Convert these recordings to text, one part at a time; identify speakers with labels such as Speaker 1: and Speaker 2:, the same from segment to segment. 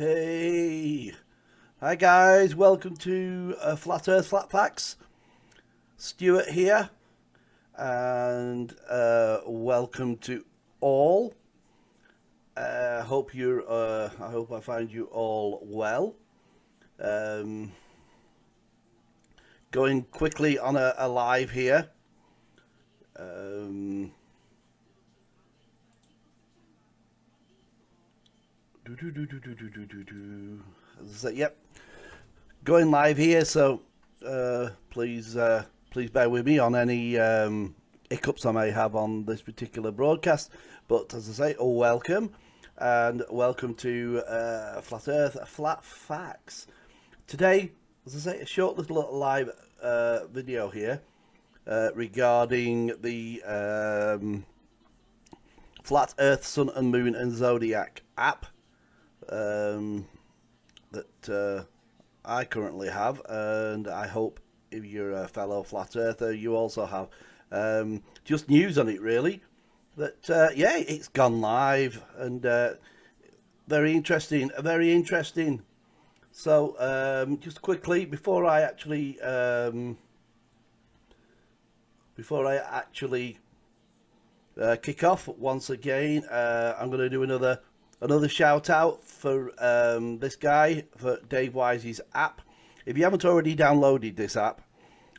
Speaker 1: Hey, hi guys, welcome to Flat Earth Flat Facts. Stuart here, and welcome to all. I hope I find you all well. Um, Going quickly on a live here. Um, Yep, going live here. So please bear with me on any hiccups I may have on this particular broadcast. But as I say, welcome and welcome to Flat Earth Flat Facts. Today, as I say, a short little live video here regarding the Flat Earth Sun and Moon and Zodiac app that I currently have, and I hope if you're a fellow flat earther, you also have. Just news on it, really. That yeah, it's gone live, and very interesting, very interesting. So just quickly before I actually kick off once again, I'm going to do another shout out for this guy, for Dave Wise's app. If you haven't already downloaded this app,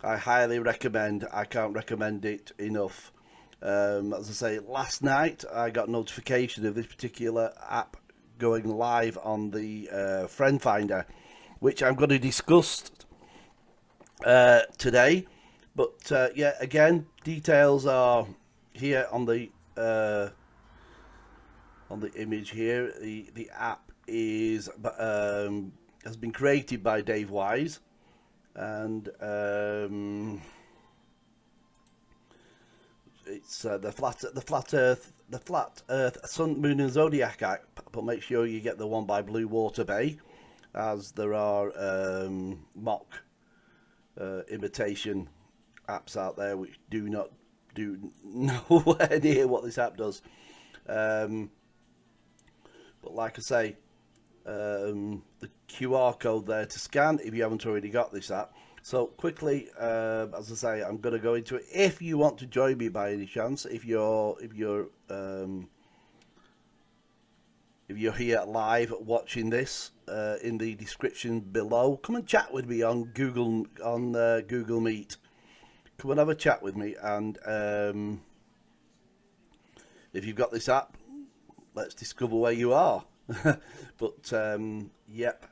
Speaker 1: I highly recommend. I can't recommend it enough. As I say, last night I got notification of this particular app going live on the Friend Finder, which I'm going to discuss today. But yeah, again, details are here on the image here. The app is has been created by Dave Wise, and it's the Flat Earth Sun, Moon and Zodiac app. But make sure you get the one by Blue Water Bay, as there are mock imitation apps out there which do not do nowhere near what this app does. But like I say, the QR code there to scan if you haven't already got this app. So quickly, as I say, I'm going to go into it. If you want to join me by any chance, if you're here live watching this, in the description below, come and chat with me on Google Meet. Come and have a chat with me, and if you've got this app, let's discover where you are. But yep.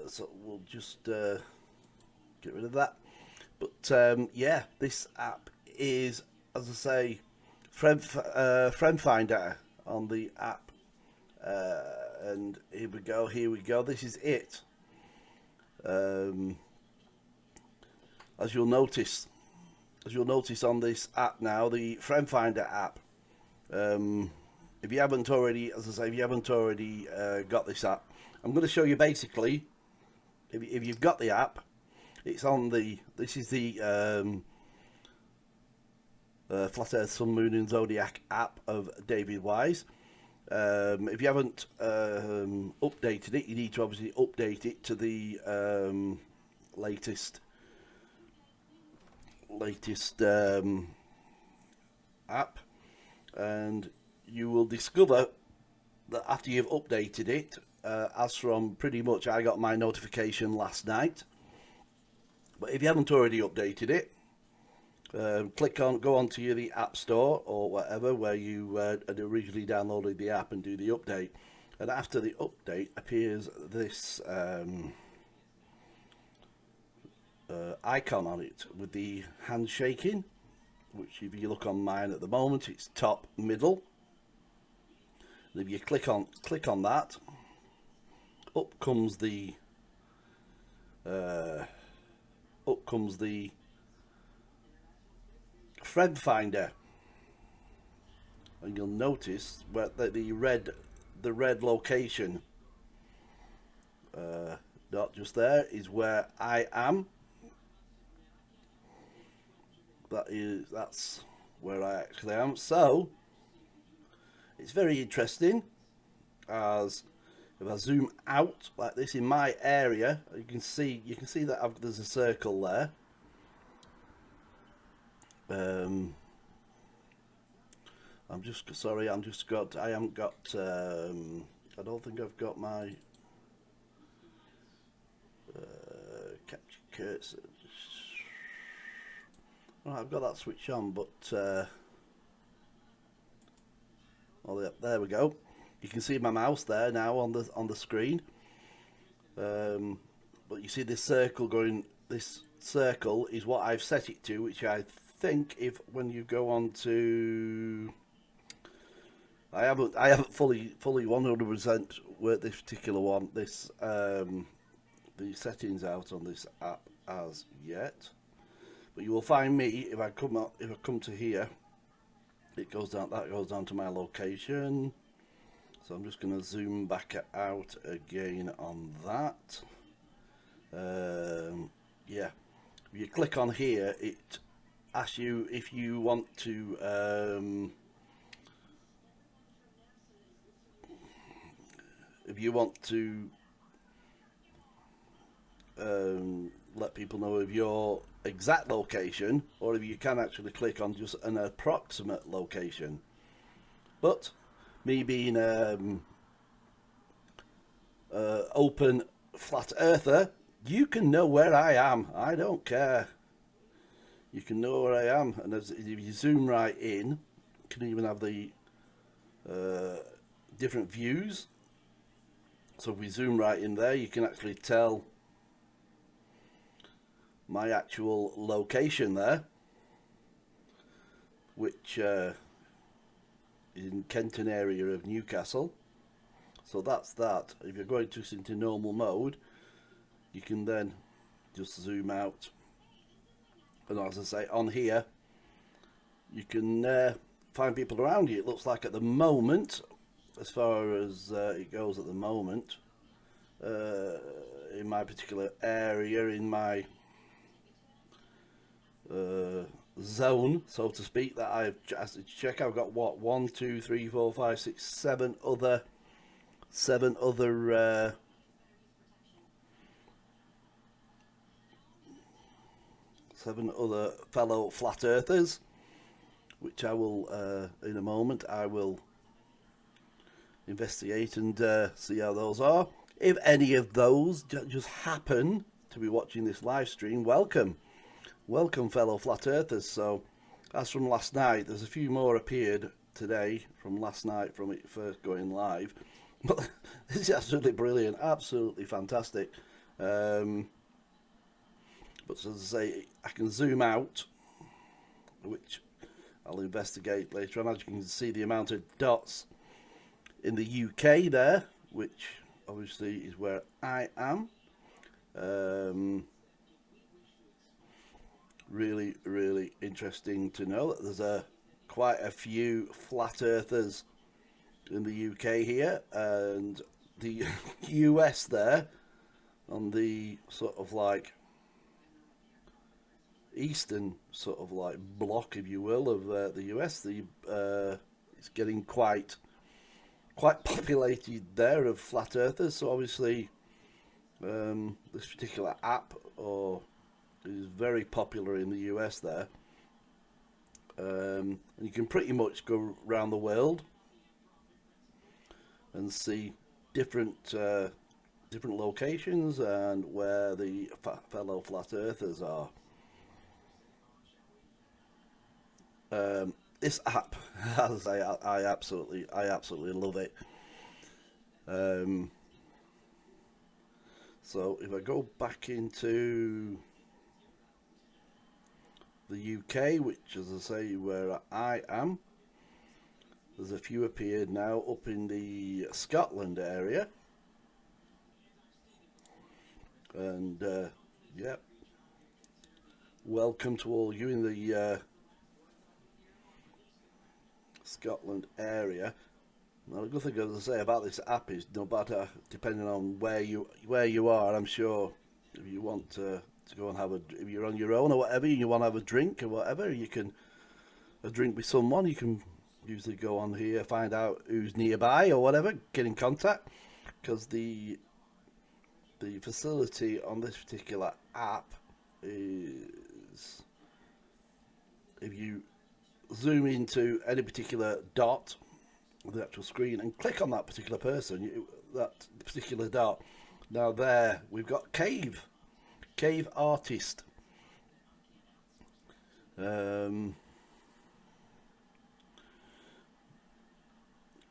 Speaker 1: So we'll just get rid of that. But yeah, this app is, as I say, friend finder on the app, and here we go. This is it. As you'll notice on this app now, the Friend Finder app. If you haven't already, as I say, got this app, I'm going to show you basically. If you've got the app, it's on the. This is the Flat Earth Sun, Moon and Zodiac app of David Wise. If you haven't updated it, you need to obviously update it to the latest app, and you will discover that after you've updated it, as from pretty much, I got my notification last night. But if you haven't already updated it, go onto the App Store or whatever where you had originally downloaded the app, and do the update. And after the update appears this icon on it with the hand shaking, which if you look on mine at the moment, it's top middle. And if you click on that, up comes the Friend Finder, and you'll notice where the red location, not just there, is where I am. That's where I actually am. So it's very interesting. as if I zoom out like this in my area, you can see that there's a circle there. I'm just sorry. I haven't got. I don't think I've got my capture cursor. Well, I've got that switch on, but oh, yeah, there we go. You can see my mouse there now on the screen. But you see this circle going. This circle is what I've set it to, which I think when you go on to. I haven't fully 100% worked this particular one, the settings out on this app as yet. But you will find me if I come to here, it goes down. That goes down to my location. So I'm just going to zoom back out again on that. Yeah, if you click on here, it asks you if you want to. If you want to let people know of your exact location, or if you can actually click on just an approximate location. But me being open flat earther, you can know where I am. I don't care. You can know where I am, and if you zoom right in, you can even have the different views. So if we zoom right in there, you can actually tell my actual location there, which is in Kenton area of Newcastle. So that's that. If you're going to into normal mode, you can then just zoom out. And as I say, on here, you can find people around you. It looks like at the moment, as far as it goes at the moment, in my particular area, in my zone, so to speak, that I've just check. I've got what 1, 2, 3, 4, 5, 6, 7 other fellow flat earthers, which I will in a moment I will investigate and see how those are. If any of those just happen to be watching this live stream, welcome fellow flat earthers. So as from last night, there's a few more appeared today from last night, from it first going live. But this is absolutely brilliant, absolutely fantastic. But as I say, I can zoom out, which I'll investigate later on. As you can see, the amount of dots in the UK there, which obviously is where I am. Really, really interesting to know that there's quite a few flat earthers in the UK here, and the US there on the sort of like eastern sort of like block, if you will, of the US. It's getting quite populated there of flat earthers. So obviously this particular app is very popular in the US there, and you can pretty much go around the world and see different locations and where the fellow flat earthers are. This app, as I absolutely love it. So if I go back into the UK, which, as I say, where I am, there's a few appeared now up in the Scotland area, and yeah, welcome to all you in the Scotland area. Now, the good thing, as I say, about this app is no matter, depending on where you are, I'm sure if you want to go and have if you're on your own or whatever, you want to have a drink or whatever, you can a drink with someone, you can usually go on here, find out who's nearby or whatever, get in contact, because the facility on this particular app is, if you zoom into any particular dot of the actual screen and click on that particular person, that particular dot, now there we've got Cave Artist.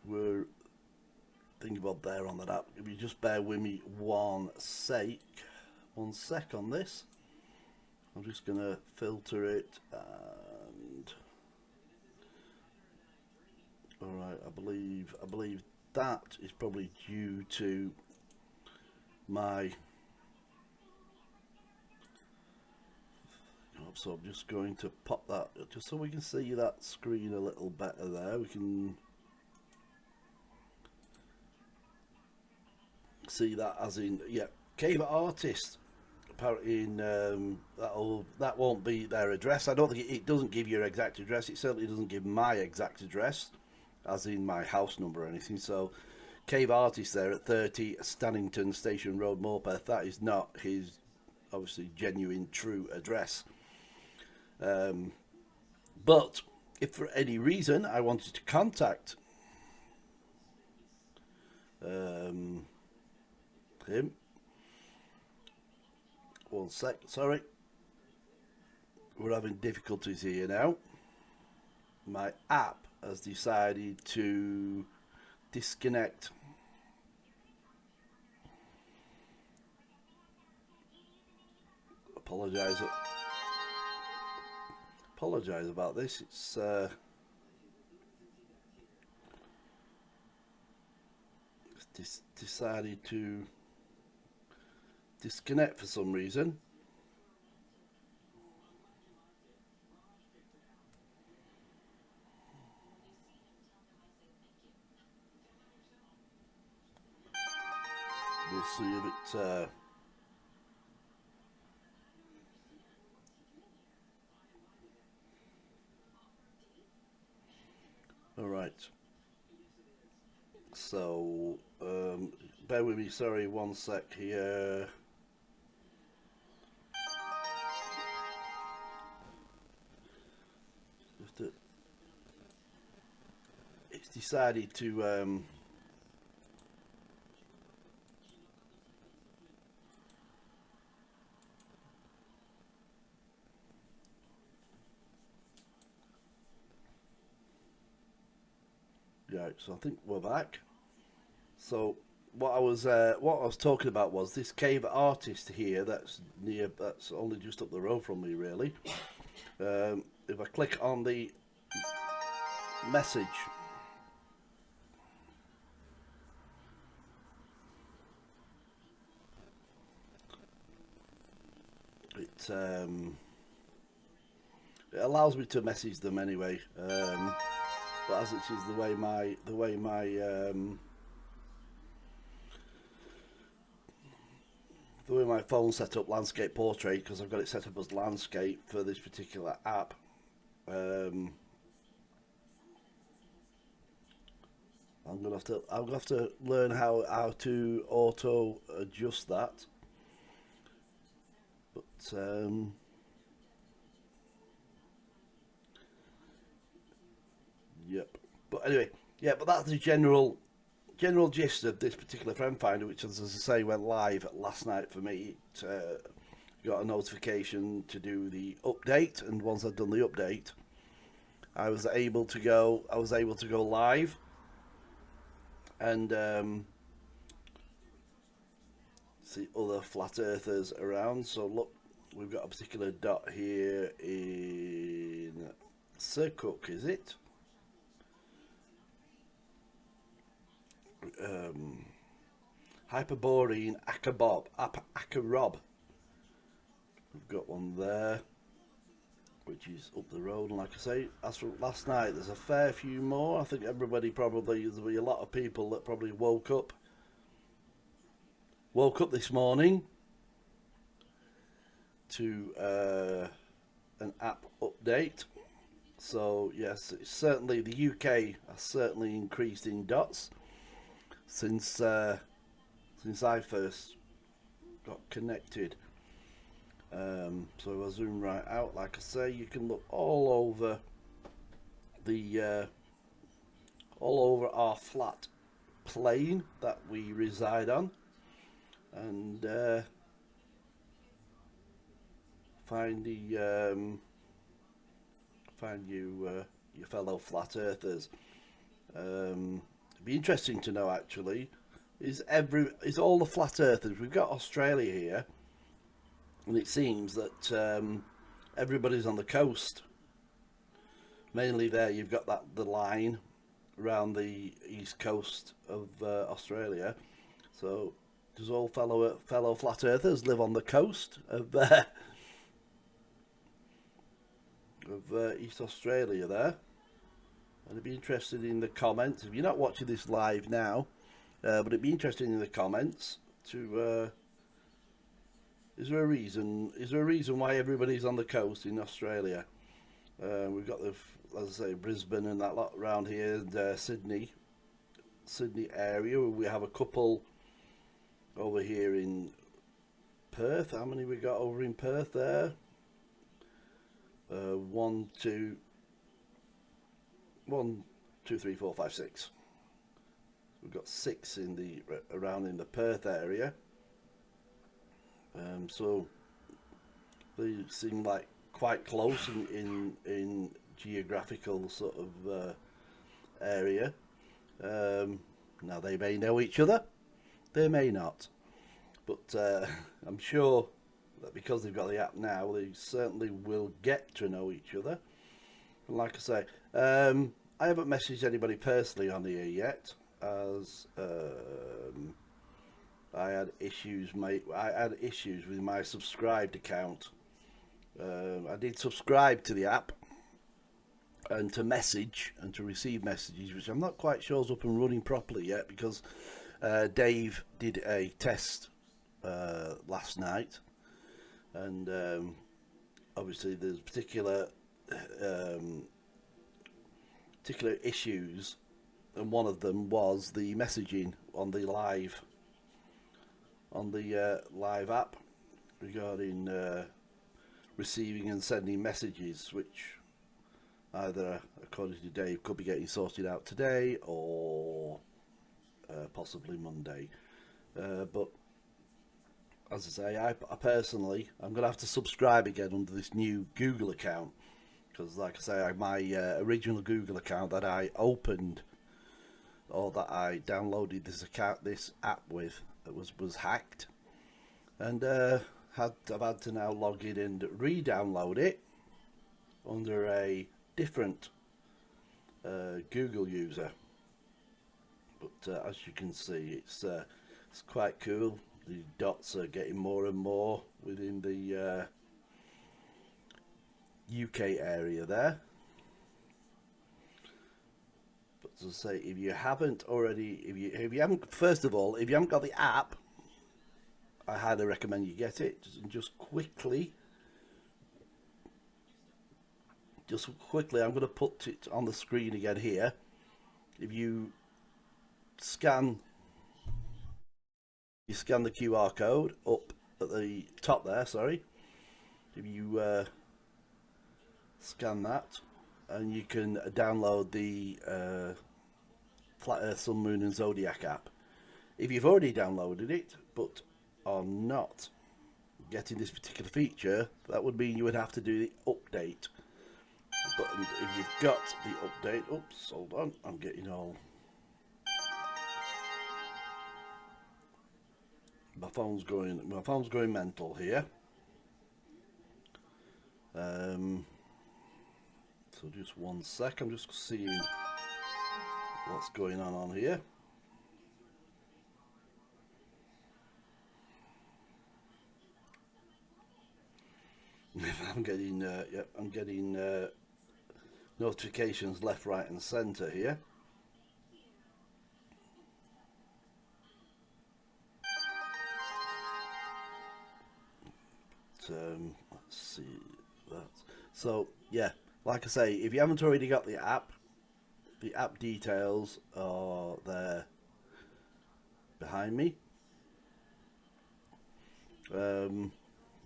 Speaker 1: We're thinking about there on that app. If you just bear with me one sec on this, I'm just gonna filter it, and all right, I believe that is probably due to my, so I'm just going to pop that just so we can see that screen a little better there. We can see that as in, yeah, Cave Artist. Apparently that won't be their address. I don't think it doesn't give your exact address. It certainly doesn't give my exact address, as in my house number or anything. So Cave Artist there at 30 Stannington Station Road, Morpeth, that is not his obviously genuine true address. But if for any reason I wanted to contact him, one sec, sorry, we're having difficulties here now. My app has decided to disconnect. Apologise about this. It's decided to disconnect for some reason. We'll see if it all right, so bear with me, sorry, one sec here. It's decided to right, so I think we're back. So what I was talking about was this Cave Artist here, that's only just up the road from me, really. If I click on the message, it allows me to message them anyway. But as it is the way my phone set up landscape portrait, because I've got it set up as landscape for this particular app. I'm gonna have to learn how to auto adjust that. But yep. But anyway, yeah. But that's the general gist of this particular friend finder, which, as I say, went live last night for me. It got a notification to do the update, and once I'd done the update, I was able to go live, and see other flat earthers around. So look, we've got a particular dot here in Sircook, is it? Hyperborean Akarob. We've got one there, which is up the road, and like I say, as from last night, there's a fair few more. I think there'll be a lot of people that probably woke up this morning to an app update, So yes, it's certainly the UK has certainly increased in dots since I first got connected. So if I zoom right out, like I say, you can look the all over our flat plane that we reside on, and find your fellow flat earthers. It'd be interesting to know actually is all the flat earthers. We've got Australia here, and it seems that everybody's on the coast. Mainly there, you've got the line around the east coast of Australia. So, does all fellow flat earthers live on the coast of East Australia there? And I'd be interested in the comments. If you're not watching this live now, but it'd be interesting in the comments to. Is there a reason? Is there a reason why everybody's on the coast in Australia? We've got as I say, Brisbane and that lot around here, and Sydney area. We have a couple over here in Perth. How many we got over in Perth there? 1, 2, 3, 4, 5, 6. We've got 6 in the around in the Perth area. So they seem like quite close in geographical sort of area. Now they may know each other, they may not, but I'm sure that because they've got the app now, they certainly will get to know each other. And like I say, I haven't messaged anybody personally on here yet, as I had issues with my subscribed account. I did subscribe to the app and to message and to receive messages, which I'm not quite sure is up and running properly yet, because Dave did a test last night, and obviously there's particular issues, and one of them was the messaging on the live app regarding receiving and sending messages, which either, according to Dave, could be getting sorted out today or possibly Monday. But as I say, I personally, I'm going to have to subscribe again under this new Google account, because like I say, my original Google account that I opened, or that I downloaded this app with, was hacked, and I've had to now log in and re-download it under a different Google user. But as you can see, it's quite cool. The dots are getting more and more within the UK area there. But as I say, if you haven't already, if you haven't, first of all, if you haven't got the app, I highly recommend you get it. Just quickly, I'm going to put it on the screen again here. If you scan the QR code up at the top there, sorry, if you scan that, and you can download the Flat Earth, Sun, Moon and Zodiac app. If you've already downloaded it but are not getting this particular feature, that would mean you would have to do the update. But if you've got the update, oops, hold on, I'm getting all, my phone's going mental here. So just one sec, I'm just seeing what's going on here. I'm getting notifications left, right and centre here. But, let's see that. So yeah, like I say, if you haven't already got the app details are there behind me.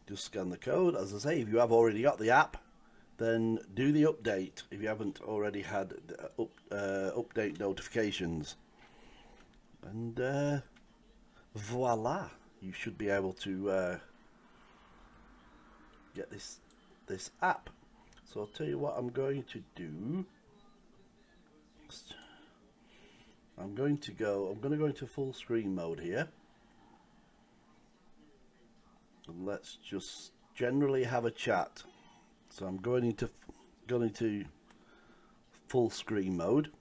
Speaker 1: Just scan the code. As I say, if you have already got the app, then do the update if you haven't already had the update notifications. And voila, you should be able to get this app. So I'll tell you what I'm going to do. I'm going to go into full screen mode here. And let's just generally have a chat. So I'm going into full screen mode.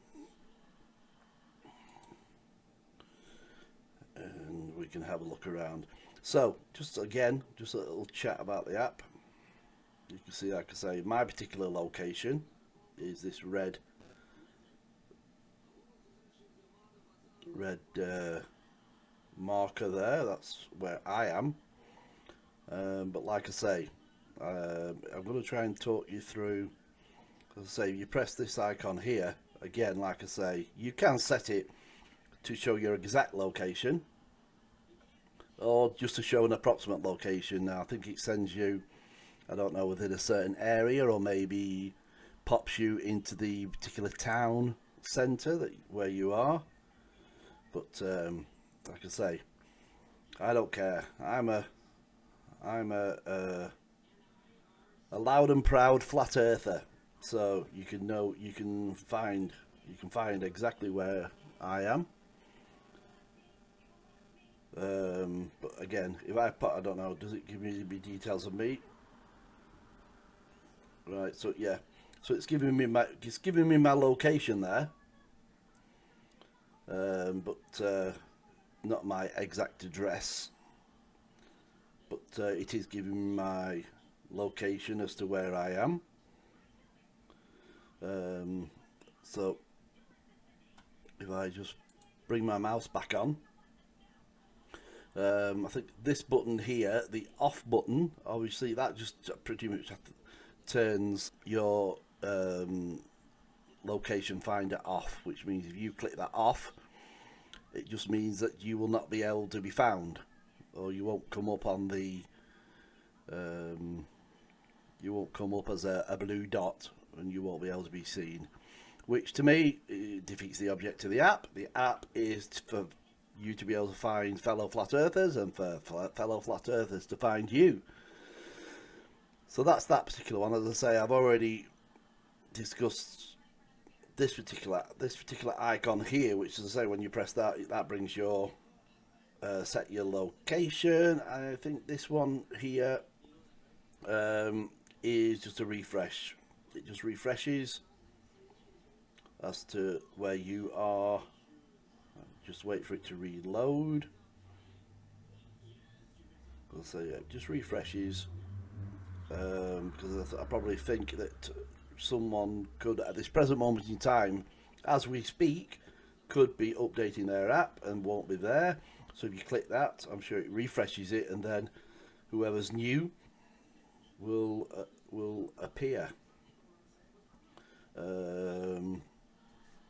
Speaker 1: And we can have a look around. So just a little chat about the app. You can see, like I say, my particular location is this red marker there. That's where I am. But like I say, I'm going to try and talk you through. As I say, you press this icon here again. Like I say, you can set it to show your exact location, or just to show an approximate location. Now I think it sends you, I don't know, within a certain area, or maybe pops you into the particular town centre where you are. But like I say, I don't care. I'm a loud and proud flat earther, so you can find exactly where I am. But again, if I don't know, does it give me the details of me? Right, so yeah, so it's giving me my location there, but not my exact address. But it is giving me my location as to where I am. So if I just bring my mouse back on, I think this button here, the off button, obviously that just pretty much turns your location finder off, which means if you click that off, it just means that you will not be able to be found, or you won't come up on the you won't come up as a blue dot, and you won't be able to be seen, which to me defeats the object of the app. The app is for you to be able to find fellow flat earthers, and for fellow flat earthers to find you. So that's that particular one. As I say, I've already discussed this particular icon here, which, as I say, when you press that, that brings your set your location. And I think this one here is just a refresh. It just refreshes as to where you are. Just wait for it to reload. So yeah, it just refreshes, because I probably think that someone could, at this present moment in time, as we speak, could be updating their app and won't be there. So if you click that, I'm sure it refreshes it, and then whoever's new will appear.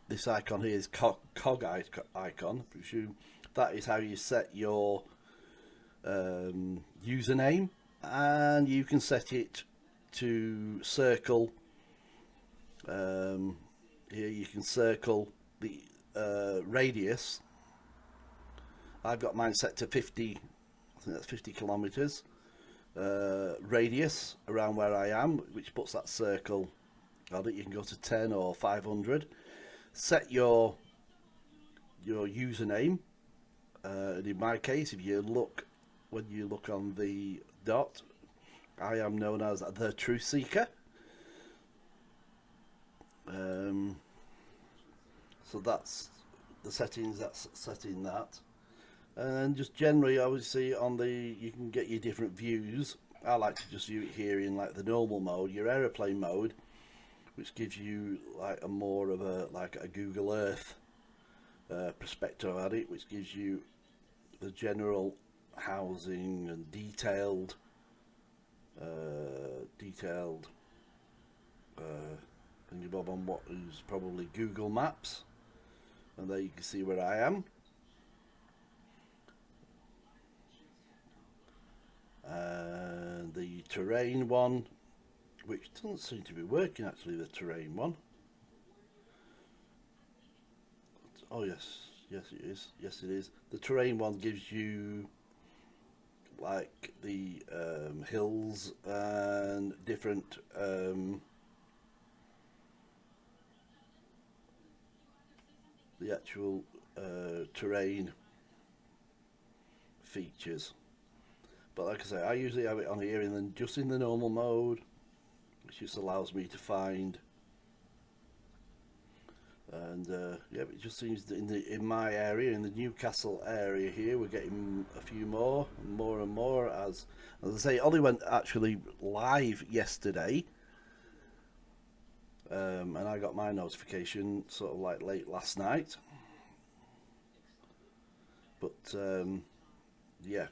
Speaker 1: This icon here is cog icon. I presume that is how you set your username, and you can set it to circle. Here you can circle the radius. I've got mine set to 50. I think that's 50 kilometers radius around where I am, which puts that circle on it. You can go to 10 or 500. Set your username, and in my case, if you look, when you look on the dot, I am known as the Truth Seeker. So that's the settings. That's setting that, and just generally, obviously, on the, you can get your different views. I like to just view it here in like the normal mode, your aeroplane mode, which gives you like a more of a Google Earth perspective at it, which gives you the general housing and detailed thingy bob on what is probably Google Maps, and there you can see where I am. And the terrain one, which doesn't seem to be working actually, the terrain one. Oh yes, yes it is, yes it is. The terrain one gives you like the hills and different the actual terrain features. But like I say, I usually have it on here and then just in the normal mode, which just allows me to find. And yeah, it just seems that in my area, in the Newcastle area here, we're getting a few more and more. As I say, it only went actually live yesterday, and I got my notification sort of like late last night. But yeah,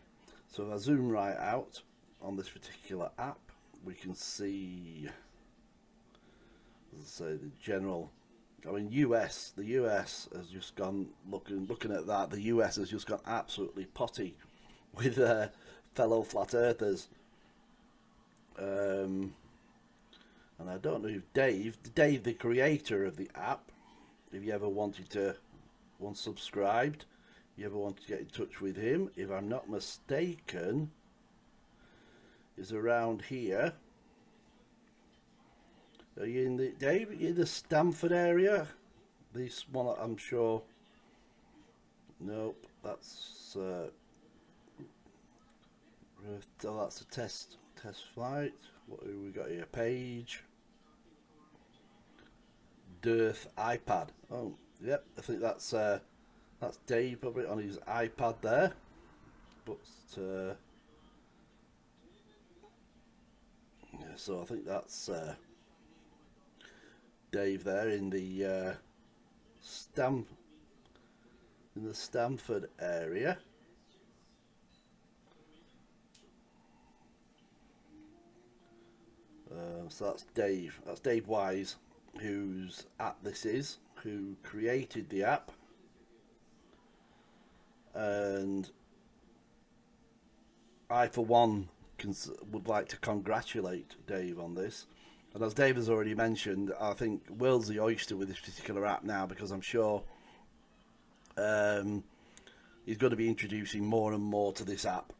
Speaker 1: so if I zoom right out on this particular app, we can see, as I say, the general. I mean, the US has just gone, looking at that, the US has just gone absolutely potty with fellow flat earthers. And I don't know if Dave, the creator of the app, if you ever wanted to, once subscribed, you ever wanted to get in touch with him, if I'm not mistaken, is around here. Are you in the, Dave, are you in the Stamford area? This one, I'm sure. Nope, that's that's a test flight. What have we got here? Page. Dearth iPad. Oh, yep. I think that's Dave probably on his iPad there. But yeah, so I think that's Dave there in the Stamford area. So that's Dave. That's Dave Wise, whose app this is, who created the app, and I, for one, would like to congratulate Dave on this. And as Dave has already mentioned, I think world's the oyster with this particular app now, because I'm sure he's going to be introducing more and more to this app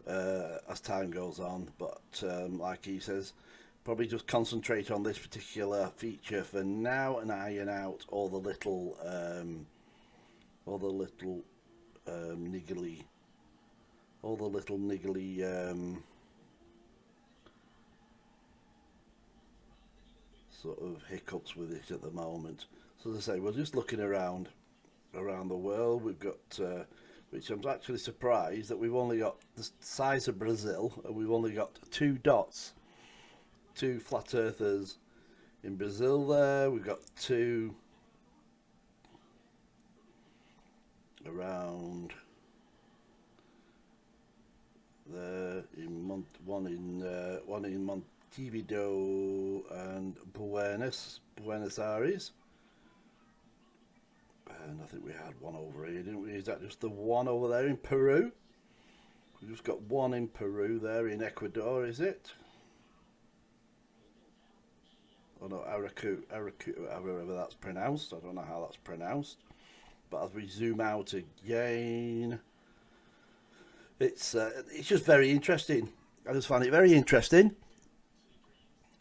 Speaker 1: as time goes on. But like he says, probably just concentrate on this particular feature for now and iron out all the little niggly sort of hiccups with it at the moment. So as I say, we're just looking around the world. We've got which I'm actually surprised that we've only got the size of Brazil, and we've only got 2 dots, 2 flat earthers in Brazil there. We've got 2 around there, one in Montevideo and Buenos Aires. And I think we had one over here, didn't we? Is that just the one over there in Peru? We've just got one in Peru there, in Ecuador, is it? Oh no, Araku, however that's pronounced. I don't know how that's pronounced. But as we zoom out again, it's just very interesting. I just find it very interesting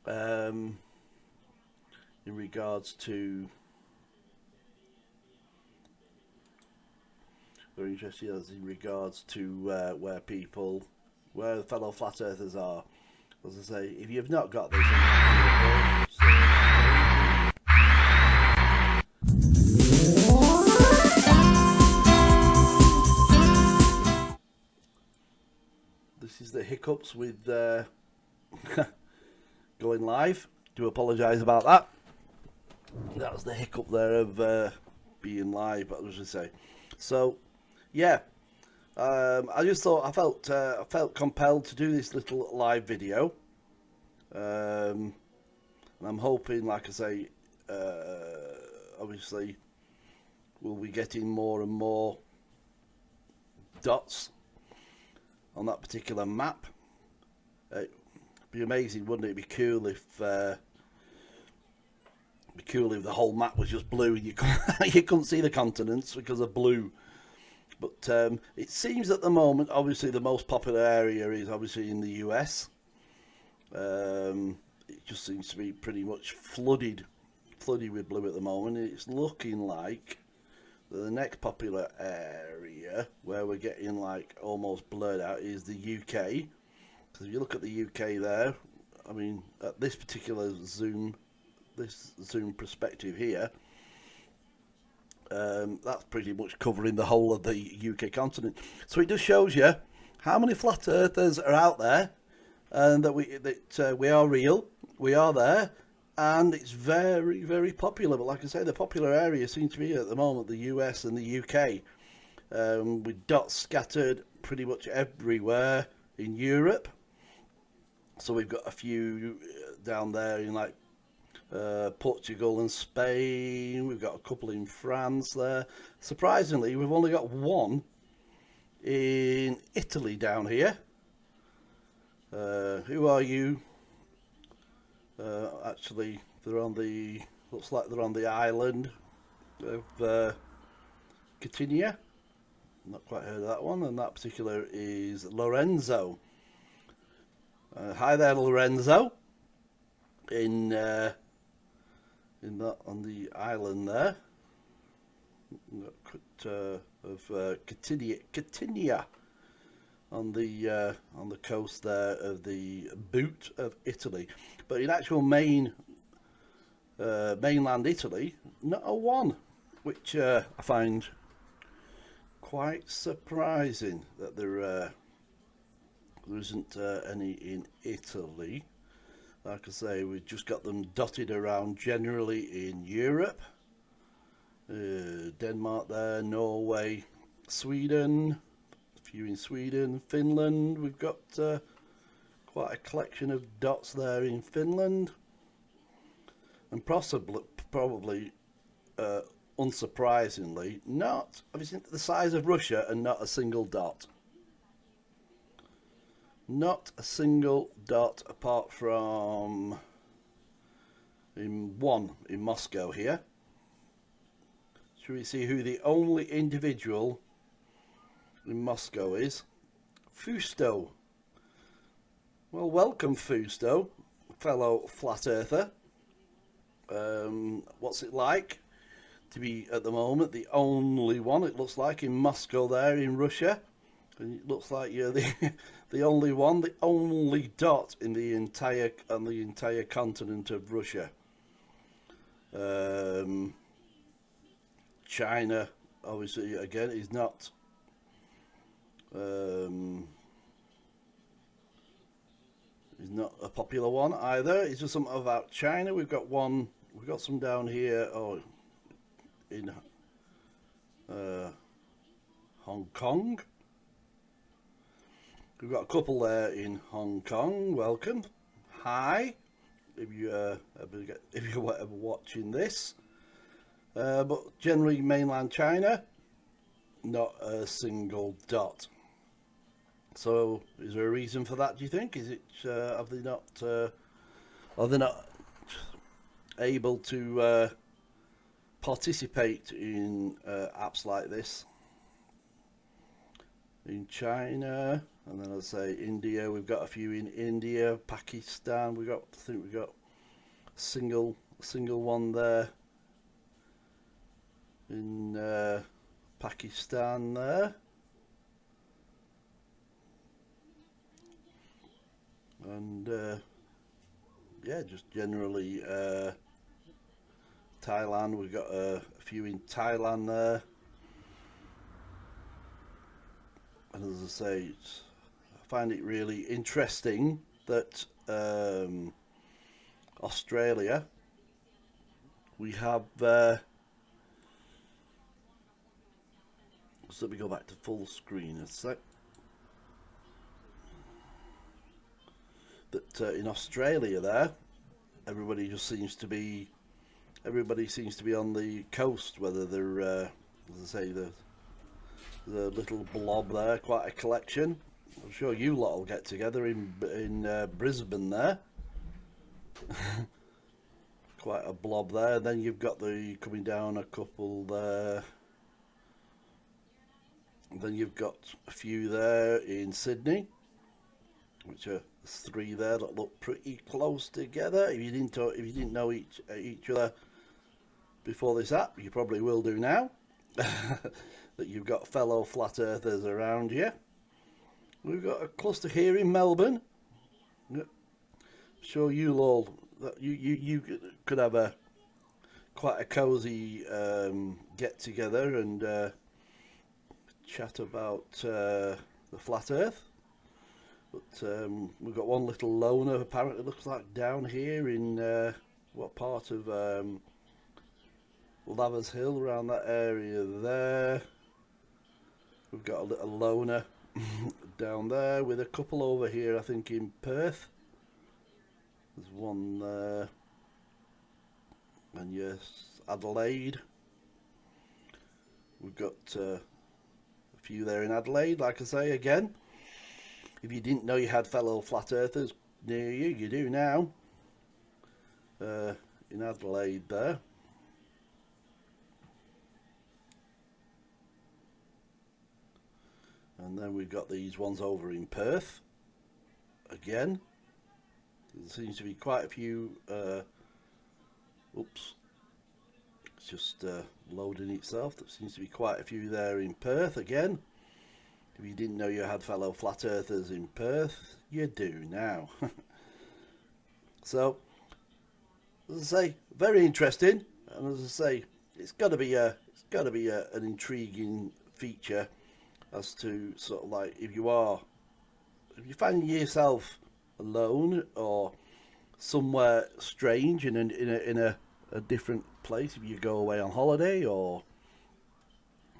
Speaker 1: in regards to where the fellow flat earthers are. As I say, if you've not got this, this is the hiccups with going live. Do apologise about that. That was the hiccup there of being live, but I was going to say. So, yeah, I just thought I felt compelled to do this little live video. And I'm hoping, like I say, obviously we'll be getting more and more dots on that particular map. It'd be amazing, wouldn't it? It'd be cool if the whole map was just blue and you couldn't see the continents because of blue. But it seems at the moment, obviously, the most popular area is obviously in the US. It just seems to be pretty much flooded with blue at the moment. It's looking like the next popular area where we're getting like almost blurred out is the UK. Because if you look at the UK there, I mean, at this particular zoom perspective here, that's pretty much covering the whole of the UK continent. So it just shows you how many flat earthers are out there, and that we are real, we are there, and it's very, very popular. But like I say, the popular area seems to be at the moment the US and the UK, with dots scattered pretty much everywhere in Europe. So we've got a few down there in like Portugal and Spain. We've got a couple in France there. Surprisingly, we've only got one in Italy down here. Who are you? Actually, looks like they're on the island of Catania. Not quite heard of that one. And that particular is Lorenzo. Hi there, Lorenzo. On the island there of Catania on the coast there of the boot of Italy. But in actual mainland Italy, not a one, which I find quite surprising that there isn't any in Italy. Like I say, we've just got them dotted around generally in Europe. Denmark there, Norway, Sweden, a few in Sweden, Finland. We've got quite a collection of dots there in Finland. And probably unsurprisingly, not obviously the size of Russia and not a single dot. Not a single dot apart from in Moscow here. Should we see who the only individual in Moscow is? Fusto. Well, welcome Fusto, fellow flat earther. What's it like to be at the moment the only one, it looks like, in Moscow there in Russia? And it looks like you're the only one, the only dot in the entire continent of Russia. China, obviously, again, is not. Is not a popular one either. It's just something about China. We've got some down here. Oh, in Hong Kong. We've got a couple there in Hong Kong. Welcome. Hi. If you're ever watching this. But generally mainland China, not a single dot. So is there a reason for that, do you think? Is it are they not able to participate in apps like this? In China, and then I'd say India. We've got a few in India, Pakistan. I think we've got a single one there in Pakistan there. And yeah, just generally Thailand. We've got a few in Thailand there. And as I say, I find it really interesting that Australia, we have so let me go back to full screen a sec. That in Australia there, everybody just seems to be on the coast, whether they're as I say, the little blob there, quite a collection. I'm sure you lot will get together in Brisbane there. Quite a blob there. Then you've got the coming down a couple there. And then you've got a few there in Sydney, which are 3 there that look pretty close together. If you didn't know each other before this app, you probably will do now. That you've got fellow flat earthers around you. We've got a cluster here in Melbourne. Sure, you all you could have quite a cosy get together and chat about the flat Earth. But we've got one little loner, apparently looks like down here in what part of Lavers Hill, around that area there. We've got a little loner down there with a couple over here, I think in Perth. There's one there. And yes, Adelaide. We've got a few there in Adelaide, like I say again. If you didn't know you had fellow flat earthers near you, you do now. In Adelaide there. And then we've got these ones over in Perth. Again. There seems to be quite a few. Oops. It's just loading itself. There seems to be quite a few there in Perth again. If you didn't know you had fellow flat earthers in Perth, you do now. So, as I say, very interesting. And as I say, it's got to be an intriguing feature as to sort of like if you find yourself alone or somewhere strange in a different place, if you go away on holiday or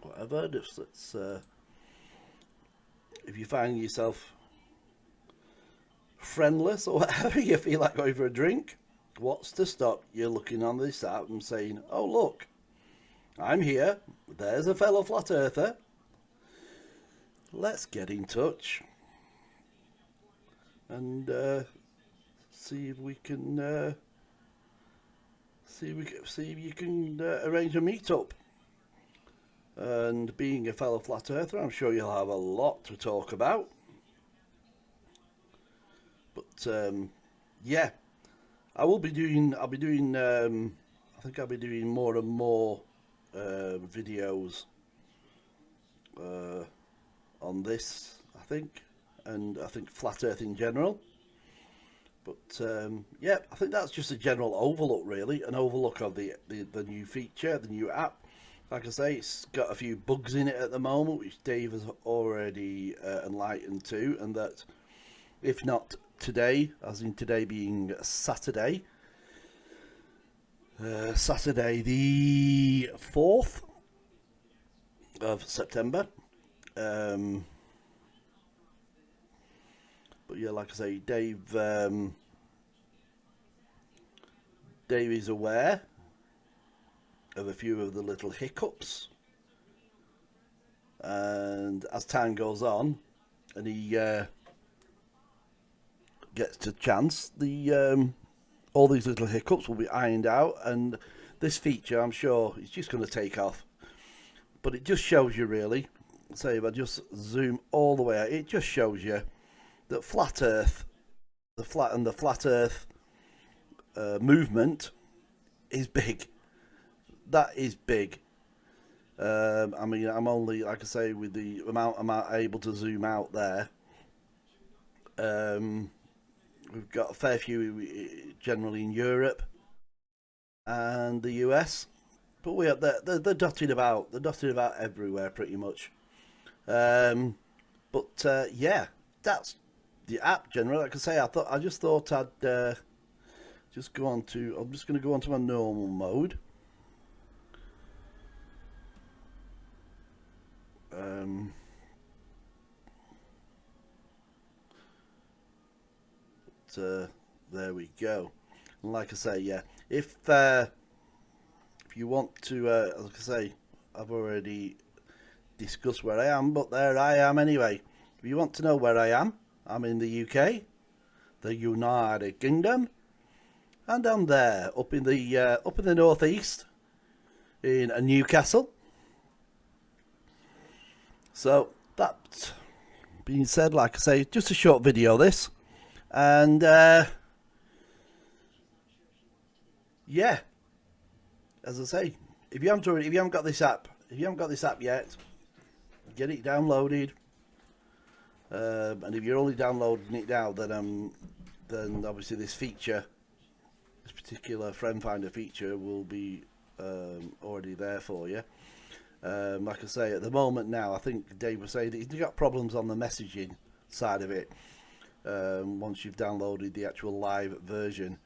Speaker 1: whatever, just if you find yourself friendless or whatever, you feel like going for a drink, what's to stop you looking on this app and saying, oh look, I'm here, there's a fellow flat earther, let's get in touch and see if we can see if you can arrange a meetup. And being a fellow flat earther, I'm sure you'll have a lot to talk about. But yeah, I'll be doing I think I'll be doing more and more videos on this, I think, and I think flat earth in general. But yeah, I think that's just a general overlook, really, an overlook of the new feature, the new app. Like I say, it's got a few bugs in it at the moment, which Dave has already enlightened to, and that if not today, as in today being Saturday, Saturday the 4th of September. But yeah, like I say, Dave is aware of a few of the little hiccups, and as time goes on and he gets to chance, all these little hiccups will be ironed out, and this feature, I'm sure, is just going to take off. But it just shows you, really, say if I just zoom all the way out, it just shows you that flat earth, the flat earth movement is big. That is big. I mean, I'm only, like I say, with the amount I'm able to zoom out there. We've got a fair few generally in Europe and the US, but they're dotted about. They're dotted about everywhere, pretty much. But yeah, that's the app generally. Like I say, I just thought I'd just go on to. I'm just going to go on to my normal mode. There we go. like I say, yeah, if you want to, like I say, I've already discussed where I am, but there I am anyway. If you want to know where I am, I'm in the UK, the United Kingdom, and I'm there up in the northeast in Newcastle. So that being said, like I say, just a short video this, and yeah, as I say, if you haven't got this app yet, get it downloaded. And if you're only downloading it now, then obviously this particular friend finder feature will be already there for you. Like I say, at the moment now, I think Dave was saying that he's got problems on the messaging side of it once you've downloaded the actual live version,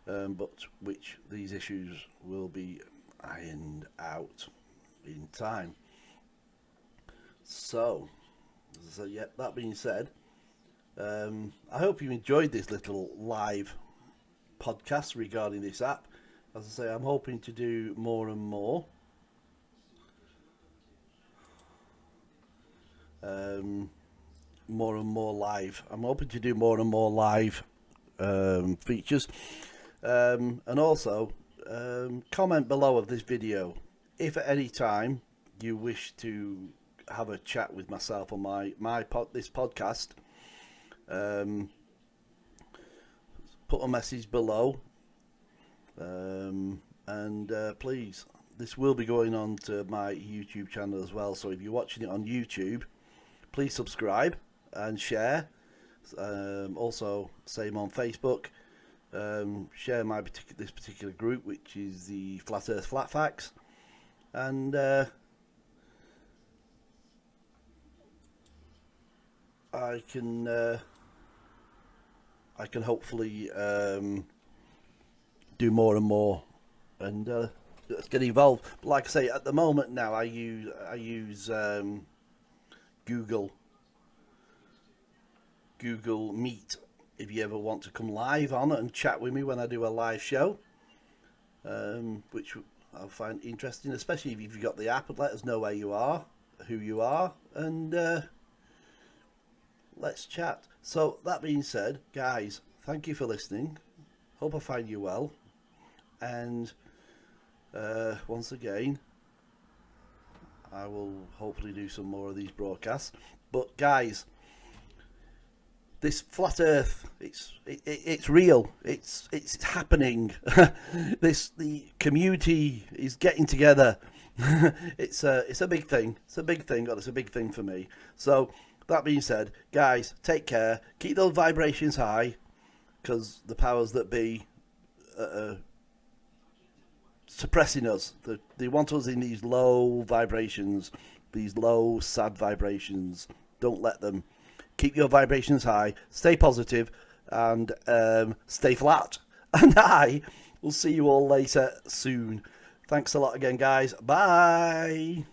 Speaker 1: but which these issues will be ironed out in time. So yeah, that being said, I hope you enjoyed this little live podcast regarding this app. As I say, I'm hoping to do more and more. More and more live. I'm hoping to do more and more live features. And also, comment below of this video if at any time you wish to have a chat with myself on this podcast. Put a message below, and please, this will be going on to my YouTube channel as well, so if you're watching it on YouTube, please subscribe and share. Also, same on Facebook. Share this particular group, which is the Flat Earth Flat Facts, and I can hopefully do more and more, and let's get involved. But like I say, at the moment now, I use Google Meet. If you ever want to come live on it and chat with me when I do a live show, which I'll find interesting, especially if you've got the app, and let us know where you are, who you are, and let's chat. So that being said, guys, thank you for listening. Hope I find you well, and once again, I will hopefully do some more of these broadcasts. But guys, this flat Earth, it's real. It's happening. The community is getting together. It's a big thing. It's a big thing. It's a big thing for me. So that being said, guys, take care. Keep those vibrations high, because the powers that be suppressing us. They want us in these low vibrations, these low, sad vibrations. Don't let them. Keep your vibrations high, stay positive, and stay flat. And I will see you all later soon. Thanks a lot again, guys. Bye.